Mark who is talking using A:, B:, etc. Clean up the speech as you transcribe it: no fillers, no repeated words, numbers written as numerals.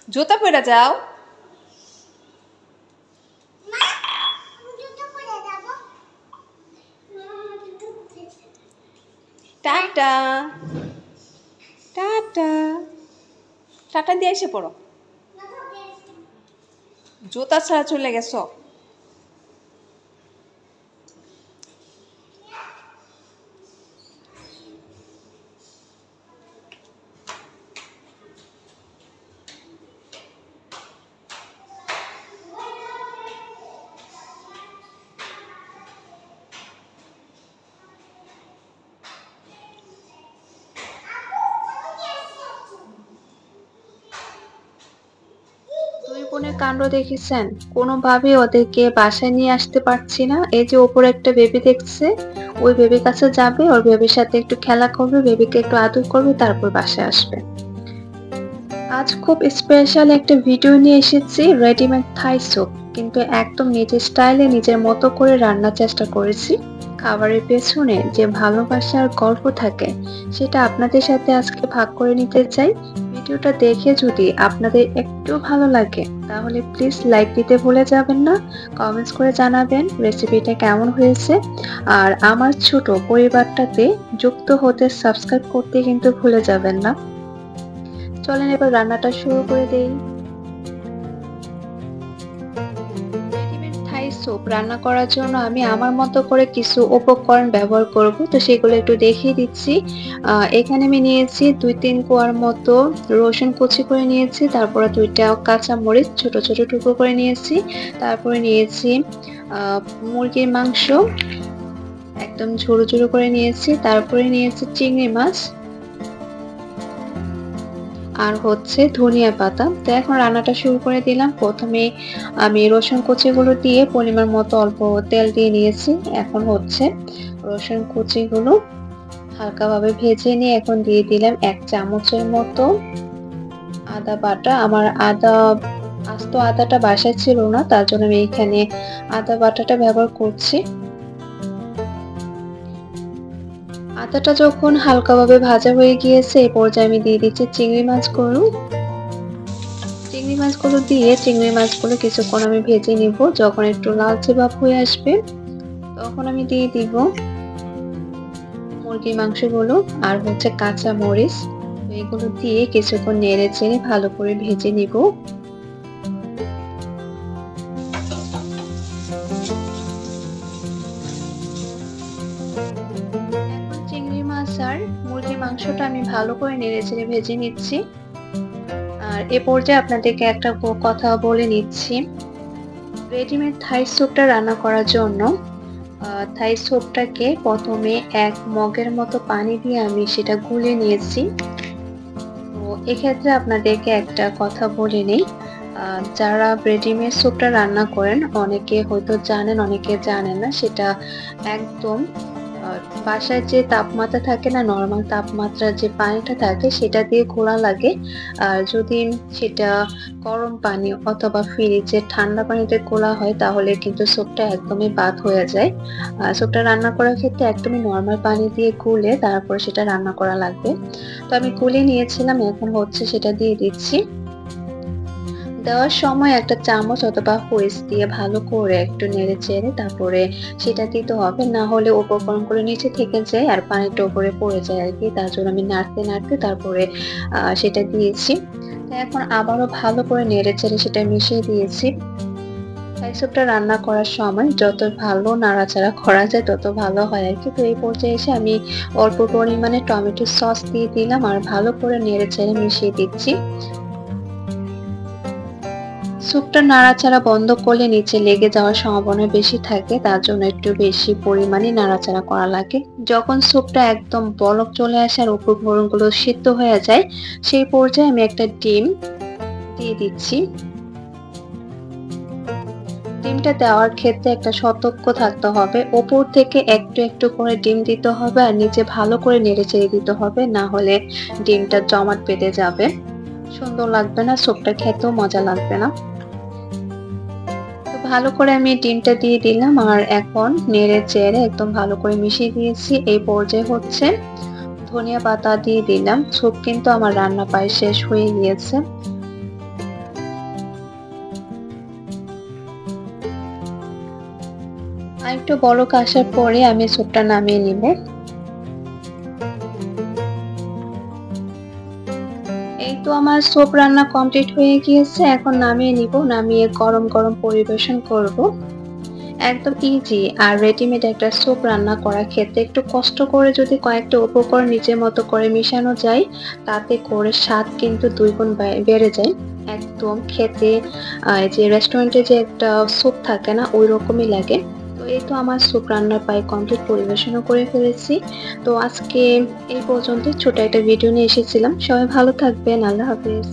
A: জুতা পরে যাও। টাটা টাটা টাটা দিয়ে এসে পড়ো। জুতা ছাড়া চলে গেছো। দুই বোনের কাণ্ড দেখেছেন, কোনোভাবে ওদেরকে বাসায় নিয়ে আসতে পারছি না। এই যে ওপরে একটা বেবি দেখছে, ওই বেবির কাছে যাবে, ওর বেবির সাথে একটু খেলা করবে, বেবিকে একটু আদর করবে, তারপর বাসায় আসবে। আজ খুব স্পেশাল একটা ভিডিও নিয়ে এসেছি, রেডিমেড থাই স্যুপ, কিন্তু একদম নিজের স্টাইলে নিজের মতো করে রান্নার চেষ্টা করেছি। খাবারের পেছনে যে ভালোবাসা আর গল্প থাকে, সেটা আপনাদের সাথে আজকে ভাগ করে নিতে চাই। ভিডিওটা দেখে যদি আপনাদের একটু ভালো লাগে, তাহলে প্লিজ লাইক দিতে ভুলে যাবেন না। কমেন্টস করে জানাবেন রেসিপিটা কেমন হয়েছে। আর আমার ছোট পরিবারটাতে যুক্ত হতে সাবস্ক্রাইব করতে কিন্তু ভুলে যাবেন না। চলেন এবার রান্নাটা শুরু করে দেই। রেডিমেড থাই স্যুপ রান্না করার জন্য আমি আমার মতো করে কিছু উপকরণ ব্যবহার করব, তো সেগুলো একটু দেখিয়ে দিচ্ছি। এখানে আমি নিয়েছি 2-3 কোয়ার মতো রসুন কুচি করে নিয়েছি, তারপরে 2টা কাঁচা মরিচ ছোট ছোট টুকরো করে নিয়েছি, তারপরে নিয়েছি মুরগির মাংস একদম ঝুরো ঝুরো করে নিয়েছি, তারপরে নিয়েছি চিংড়ি মাছ, আর হচ্ছে ধনিয়া পাতা। তো এখন রান্নাটা শুরু করে দিলাম। প্রথমে আমি রসুন কুচিগুলো দিয়ে পরিমাণ মতো অল্প তেল দিয়ে নিয়েছি। এখন হচ্ছে রসুন কুচিগুলো হালকাভাবে ভেজে নিয়ে এখন দিয়ে দিলাম 1 চামচের মতো আদা বাটা। আমার আস্ত আদাটা বাসায় ছিল না, তার জন্য আমি এখানে আদা বাটাটা ব্যবহার করছি। আদাটা যখন হালকাভাবে ভাজা হয়ে গিয়েছে, এই পর্যায়ে আমি দিয়ে দিচ্ছি চিংড়ি মাছগুলো। চিংড়ি মাছগুলো কিছুক্ষণ আমি ভেজে নিব। যখন একটু লালচে ভাব হয়ে আসবে, তখন আমি দিয়ে দিব মুরগির মাংসগুলো আর হচ্ছে কাঁচা মরিচ। এগুলো দিয়ে কিছুক্ষণ নেড়ে চেড়ে ভালো করে ভেজে নিব। এখন চিংড়ি মাছ আর মুরগির মাংসটা আমি ভালো করে নেড়ে চেড়ে ভেজে নিচ্ছি। আর এ পর্যায়ে আপনাদেরকে একটা কথা বলে নিচ্ছি, রেডিমেড থাই স্যুপটা রান্না করার জন্য থাই স্যুপটাকে প্রথমে 1 মগের মতো পানি দিয়ে আমি সেটা গুলে নিয়েছি। তো এক্ষেত্রে আপনাদেরকে একটা কথা বলে নেই, যারা রেডিমেড স্যুপটা রান্না করেন, অনেকে হয়তো জানেন, অনেকে জানেন না। সেটা একদম বাসায় যে তাপমাত্রা থাকে না, নরমাল তাপমাত্রার যে পানিটা থাকে, সেটা দিয়ে ঘোলা লাগে। আর যদি সেটা গরম পানি অথবা ফ্রিজে ঠান্ডা পানিতে গোলা হয়, তাহলে কিন্তু স্যুপটা একদমই বাদ হয়ে যায়। স্যুপটা রান্না করার ক্ষেত্রে একদমই নরমাল পানি দিয়ে গুলে তারপর সেটা রান্না করা লাগবে। তো আমি গুলে নিয়েছিলাম, এখন হচ্ছে সেটা দিয়ে দিচ্ছি। দেওয়ার সময় একটা চামচ অথবা হুইস্ক দিয়ে ভালো করে একটু নেড়ে চেড়ে তারপরে সেটা দিতে হবে, না হলে উপকরণগুলো নিচে থেকে যায় আর পানিটা উপরে পড়ে যায় আর কি। তার জন্য আমি নাড়তে নাড়তে তারপরে সেটা দিয়েছি। এখন আবারও ভালো করে নেড়ে চেড়ে সেটা মিশিয়ে দিয়েছি। থাই স্যুপটা রান্না করার সময় যত ভালো নাড়াচাড়া করা যায় তত ভালো হয় আর কি। তো এই পর্যায়ে এসে আমি অল্প পরিমাণে টমেটো সস দিয়ে দিলাম আর ভালো করে নেড়ে চেড়ে মিশিয়ে দিচ্ছি। স্যুপটা নাড়াচাড়া বন্ধ করলে নিচে লেগে যাওয়ার সম্ভাবনা বেশি থাকে, তার জন্য একটু বেশি পরিমাণে নাড়াচাড়া করা লাগে। যখন স্যুপটা একদম বলক চলে আসে আর উপকরণগুলো সিদ্ধ হয়ে যায়, সেই পর্যায়ে আমি একটা ডিম দিয়ে দিচ্ছি। ডিমটা দেওয়ার ক্ষেত্রে একটা সতর্ক থাকতে হবে, ওপর থেকে একটু একটু করে ডিম দিতে হবে আর নিচে ভালো করে নেড়ে চেড়ে দিতে হবে, না হলে ডিমটা জমাট বেঁধে যাবে, সুন্দর লাগবে না, স্যুপটা খেতেও মজা লাগবে না। ভালো করে আমি ডিমটা দিয়ে দিলাম আর এখন নেড়ে চেড়ে একদম ভালো করে মিশিয়ে দিয়েছি। এই পর্যায়ে হচ্ছে ধনিয়া পাতা দিয়ে দিলাম। স্যুপ কিন্তু আমার রান্না প্রায় শেষ হয়ে গিয়েছে। একটু বলক আসার পরে আমি স্যুপটা নামিয়ে নিব। এই তো আমার স্যুপ রান্না কমপ্লিট হয়ে গিয়েছে। এখন নামিয়ে নিব। নামিয়ে গরম গরম পরিবেশন করব। একদম ইজি আর রেডিমেড একটা স্যুপ রান্না করা খেতে একটু কষ্ট করে যদি কয়েকটা উপকরণ নিজের মতো করে মিশানো যায়, তাতে করে স্বাদ কিন্তু ২ গুণ বেড়ে যায়। একদম খেতে এই যে রেস্টুরেন্টে যে একটা স্যুপ থাকে না, ওই রকমই লাগে। তো এই তো আমার স্যুপ রান্নার প্রায় কমপ্লিট, পরিবেশনও করে ফেলেছি। তো আজকে এই পর্যন্তই, ছোট একটা ভিডিও নিয়ে এসেছিলাম। সবাই ভালো থাকবেন। আল্লাহ হাফেজ।